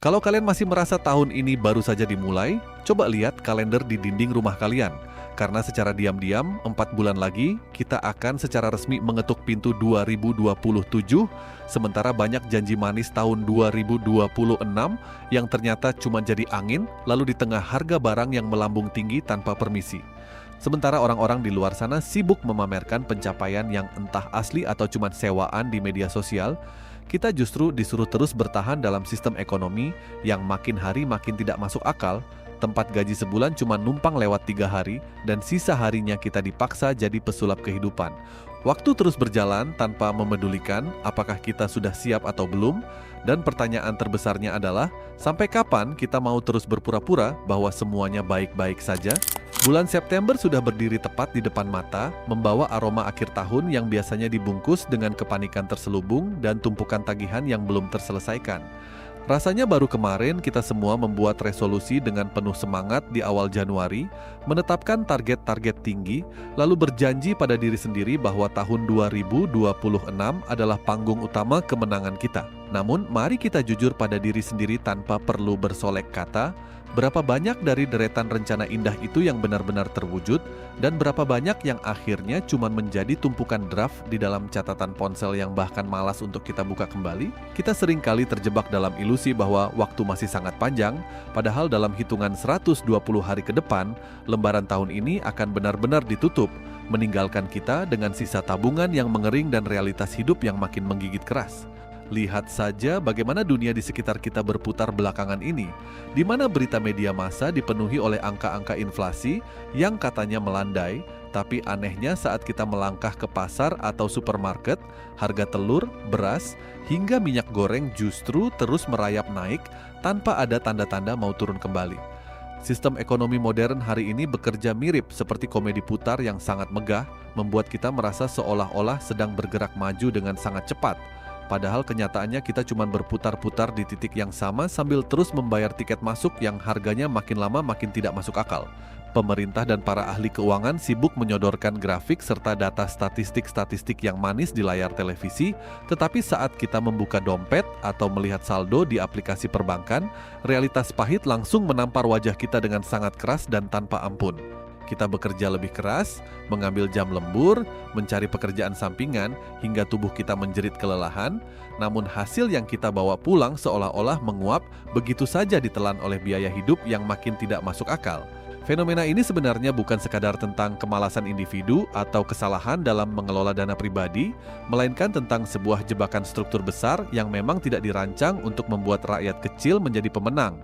Kalau kalian masih merasa tahun ini baru saja dimulai, coba lihat kalender di dinding rumah kalian. Karena secara diam-diam, 4 bulan lagi, kita akan secara resmi mengetuk pintu 2027, sementara banyak janji manis tahun 2026 yang ternyata cuma jadi angin, lalu di tengah harga barang yang melambung tinggi tanpa permisi. Sementara orang-orang di luar sana sibuk memamerkan pencapaian yang entah asli atau cuma sewaan di media sosial, kita justru disuruh terus bertahan dalam sistem ekonomi yang makin hari makin tidak masuk akal. Tempat gaji sebulan cuma numpang lewat 3 hari dan sisa harinya kita dipaksa jadi pesulap kehidupan. Waktu terus berjalan tanpa memedulikan apakah kita sudah siap atau belum, dan pertanyaan terbesarnya adalah sampai kapan kita mau terus berpura-pura bahwa semuanya baik-baik saja? Bulan September sudah berdiri tepat di depan mata, membawa aroma akhir tahun yang biasanya dibungkus dengan kepanikan terselubung dan tumpukan tagihan yang belum terselesaikan. Rasanya baru kemarin kita semua membuat resolusi dengan penuh semangat di awal Januari, menetapkan target-target tinggi, lalu berjanji pada diri sendiri bahwa tahun 2026 adalah panggung utama kemenangan kita. Namun, mari kita jujur pada diri sendiri tanpa perlu bersolek kata, berapa banyak dari deretan rencana indah itu yang benar-benar terwujud, dan berapa banyak yang akhirnya cuma menjadi tumpukan draft di dalam catatan ponsel yang bahkan malas untuk kita buka kembali? Kita sering kali terjebak dalam ilusi bahwa waktu masih sangat panjang, padahal dalam hitungan 120 hari ke depan, lembaran tahun ini akan benar-benar ditutup, meninggalkan kita dengan sisa tabungan yang mengering dan realitas hidup yang makin menggigit keras. Lihat saja bagaimana dunia di sekitar kita berputar belakangan ini, di mana berita media massa dipenuhi oleh angka-angka inflasi yang katanya melandai, tapi anehnya saat kita melangkah ke pasar atau supermarket, harga telur, beras, hingga minyak goreng justru terus merayap naik tanpa ada tanda-tanda mau turun kembali. Sistem ekonomi modern hari ini bekerja mirip seperti komedi putar yang sangat megah, membuat kita merasa seolah-olah sedang bergerak maju dengan sangat cepat. Padahal kenyataannya kita cuma berputar-putar di titik yang sama sambil terus membayar tiket masuk yang harganya makin lama makin tidak masuk akal. Pemerintah dan para ahli keuangan sibuk menyodorkan grafik serta data statistik-statistik yang manis di layar televisi, tetapi saat kita membuka dompet atau melihat saldo di aplikasi perbankan, realitas pahit langsung menampar wajah kita dengan sangat keras dan tanpa ampun. Kita bekerja lebih keras, mengambil jam lembur, mencari pekerjaan sampingan, hingga tubuh kita menjerit kelelahan, namun hasil yang kita bawa pulang seolah-olah menguap begitu saja ditelan oleh biaya hidup yang makin tidak masuk akal. Fenomena ini sebenarnya bukan sekadar tentang kemalasan individu atau kesalahan dalam mengelola dana pribadi, melainkan tentang sebuah jebakan struktur besar yang memang tidak dirancang untuk membuat rakyat kecil menjadi pemenang.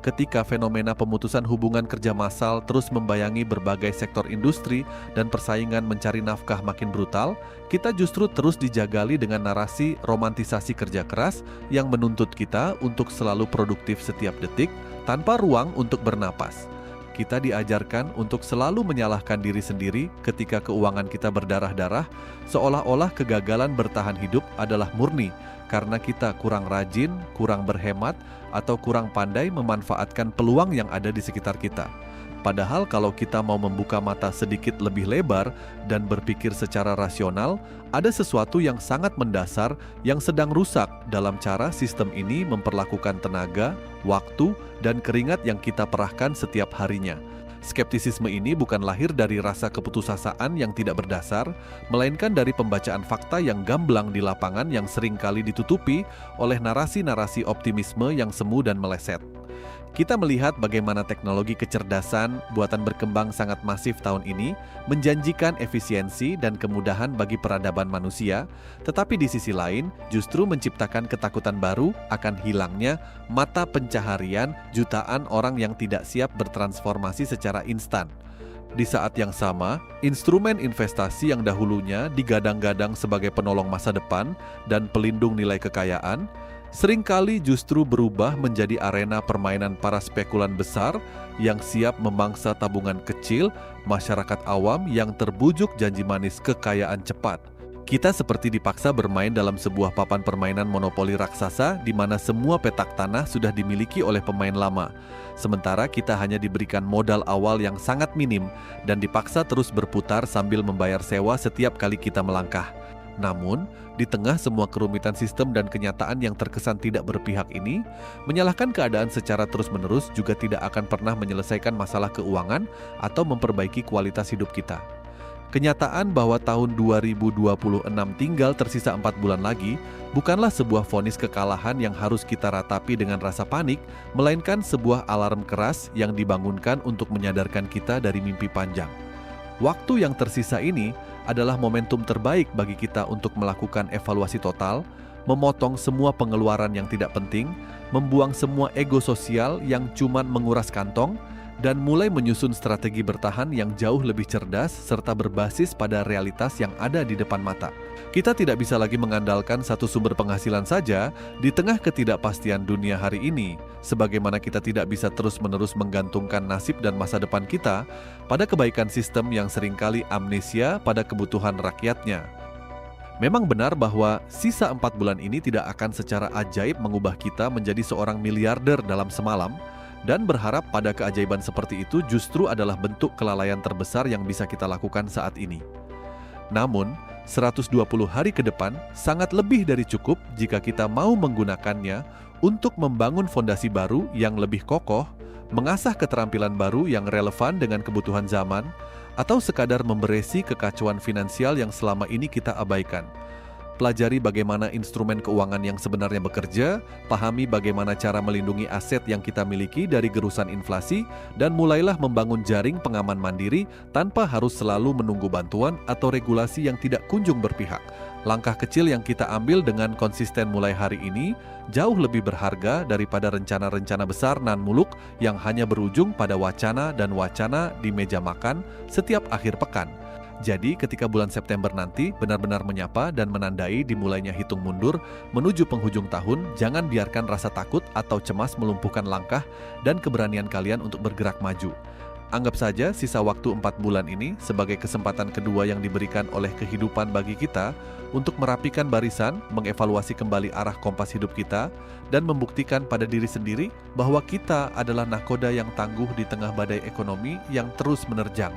Ketika fenomena pemutusan hubungan kerja massal terus membayangi berbagai sektor industri dan persaingan mencari nafkah makin brutal, kita justru terus dijagali dengan narasi romantisasi kerja keras yang menuntut kita untuk selalu produktif setiap detik tanpa ruang untuk bernapas. Kita diajarkan untuk selalu menyalahkan diri sendiri ketika keuangan kita berdarah-darah, seolah-olah kegagalan bertahan hidup adalah murni karena kita kurang rajin, kurang berhemat, atau kurang pandai memanfaatkan peluang yang ada di sekitar kita. Padahal kalau kita mau membuka mata sedikit lebih lebar dan berpikir secara rasional, ada sesuatu yang sangat mendasar yang sedang rusak dalam cara sistem ini memperlakukan tenaga, waktu, dan keringat yang kita perahkan setiap harinya. Skeptisisme ini bukan lahir dari rasa keputusasaan yang tidak berdasar, melainkan dari pembacaan fakta yang gamblang di lapangan yang seringkali ditutupi oleh narasi-narasi optimisme yang semu dan meleset. Kita melihat bagaimana teknologi kecerdasan buatan berkembang sangat masif tahun ini menjanjikan efisiensi dan kemudahan bagi peradaban manusia, tetapi di sisi lain justru menciptakan ketakutan baru akan hilangnya mata pencaharian jutaan orang yang tidak siap bertransformasi secara instan. Di saat yang sama, instrumen investasi yang dahulunya digadang-gadang sebagai penolong masa depan dan pelindung nilai kekayaan, seringkali justru berubah menjadi arena permainan para spekulan besar yang siap memangsa tabungan kecil masyarakat awam yang terbujuk janji manis kekayaan cepat. Kita seperti dipaksa bermain dalam sebuah papan permainan monopoli raksasa di mana semua petak tanah sudah dimiliki oleh pemain lama. Sementara kita hanya diberikan modal awal yang sangat minim dan dipaksa terus berputar sambil membayar sewa setiap kali kita melangkah. Namun, di tengah semua kerumitan sistem dan kenyataan yang terkesan tidak berpihak ini, menyalahkan keadaan secara terus-menerus juga tidak akan pernah menyelesaikan masalah keuangan atau memperbaiki kualitas hidup kita. Kenyataan bahwa tahun 2026 tinggal tersisa 4 bulan lagi bukanlah sebuah vonis kekalahan yang harus kita ratapi dengan rasa panik, melainkan sebuah alarm keras yang dibangunkan untuk menyadarkan kita dari mimpi panjang. Waktu yang tersisa ini adalah momentum terbaik bagi kita untuk melakukan evaluasi total, memotong semua pengeluaran yang tidak penting, membuang semua ego sosial yang cuman menguras kantong, dan mulai menyusun strategi bertahan yang jauh lebih cerdas serta berbasis pada realitas yang ada di depan mata. Kita tidak bisa lagi mengandalkan satu sumber penghasilan saja di tengah ketidakpastian dunia hari ini, sebagaimana kita tidak bisa terus-menerus menggantungkan nasib dan masa depan kita pada kebaikan sistem yang seringkali amnesia pada kebutuhan rakyatnya. Memang benar bahwa sisa 4 bulan ini tidak akan secara ajaib mengubah kita menjadi seorang miliarder dalam semalam, dan berharap pada keajaiban seperti itu justru adalah bentuk kelalaian terbesar yang bisa kita lakukan saat ini. Namun, 120 hari ke depan sangat lebih dari cukup jika kita mau menggunakannya untuk membangun fondasi baru yang lebih kokoh, mengasah keterampilan baru yang relevan dengan kebutuhan zaman, atau sekadar memberesi kekacauan finansial yang selama ini kita abaikan. Pelajari bagaimana instrumen keuangan yang sebenarnya bekerja, pahami bagaimana cara melindungi aset yang kita miliki dari gerusan inflasi, dan mulailah membangun jaring pengaman mandiri tanpa harus selalu menunggu bantuan atau regulasi yang tidak kunjung berpihak. Langkah kecil yang kita ambil dengan konsisten mulai hari ini jauh lebih berharga daripada rencana-rencana besar nan muluk yang hanya berujung pada wacana dan wacana di meja makan setiap akhir pekan. Jadi ketika bulan September nanti benar-benar menyapa dan menandai dimulainya hitung mundur menuju penghujung tahun, jangan biarkan rasa takut atau cemas melumpuhkan langkah dan keberanian kalian untuk bergerak maju. Anggap saja sisa waktu 4 bulan ini sebagai kesempatan kedua yang diberikan oleh kehidupan bagi kita untuk merapikan barisan, mengevaluasi kembali arah kompas hidup kita, dan membuktikan pada diri sendiri bahwa kita adalah nahkoda yang tangguh di tengah badai ekonomi yang terus menerjang.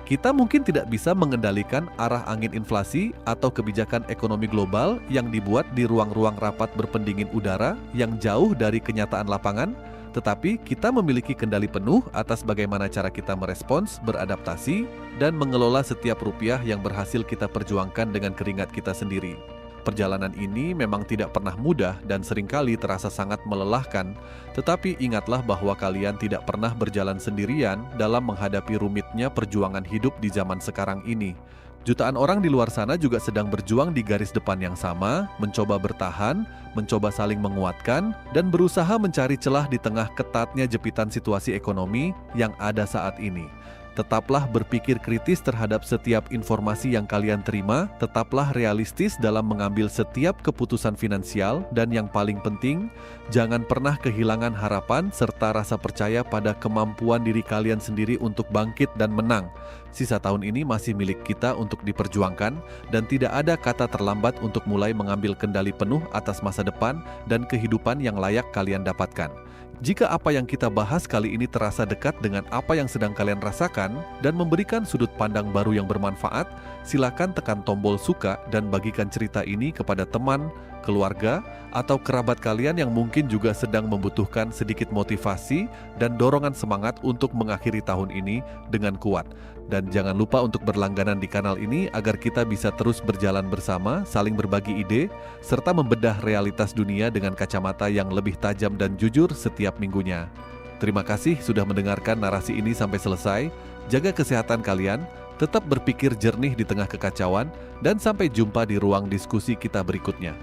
Kita mungkin tidak bisa mengendalikan arah angin inflasi atau kebijakan ekonomi global yang dibuat di ruang-ruang rapat berpendingin udara yang jauh dari kenyataan lapangan, tetapi kita memiliki kendali penuh atas bagaimana cara kita merespons, beradaptasi, dan mengelola setiap rupiah yang berhasil kita perjuangkan dengan keringat kita sendiri. Perjalanan ini memang tidak pernah mudah dan seringkali terasa sangat melelahkan, tetapi ingatlah bahwa kalian tidak pernah berjalan sendirian dalam menghadapi rumitnya perjuangan hidup di zaman sekarang ini. Jutaan orang di luar sana juga sedang berjuang di garis depan yang sama, mencoba bertahan, mencoba saling menguatkan, dan berusaha mencari celah di tengah ketatnya jepitan situasi ekonomi yang ada saat ini. Tetaplah berpikir kritis terhadap setiap informasi yang kalian terima, tetaplah realistis dalam mengambil setiap keputusan finansial, dan yang paling penting, jangan pernah kehilangan harapan serta rasa percaya pada kemampuan diri kalian sendiri untuk bangkit dan menang. Sisa tahun ini masih milik kita untuk diperjuangkan, dan tidak ada kata terlambat untuk mulai mengambil kendali penuh atas masa depan dan kehidupan yang layak kalian dapatkan. Jika apa yang kita bahas kali ini terasa dekat dengan apa yang sedang kalian rasakan dan memberikan sudut pandang baru yang bermanfaat, silakan tekan tombol suka dan bagikan cerita ini kepada teman, keluarga, atau kerabat kalian yang mungkin juga sedang membutuhkan sedikit motivasi dan dorongan semangat untuk mengakhiri tahun ini dengan kuat. Dan jangan lupa untuk berlangganan di kanal ini agar kita bisa terus berjalan bersama, saling berbagi ide, serta membedah realitas dunia dengan kacamata yang lebih tajam dan jujur setiap minggunya. Terima kasih sudah mendengarkan narasi ini sampai selesai. Jaga kesehatan kalian, tetap berpikir jernih di tengah kekacauan, dan sampai jumpa di ruang diskusi kita berikutnya.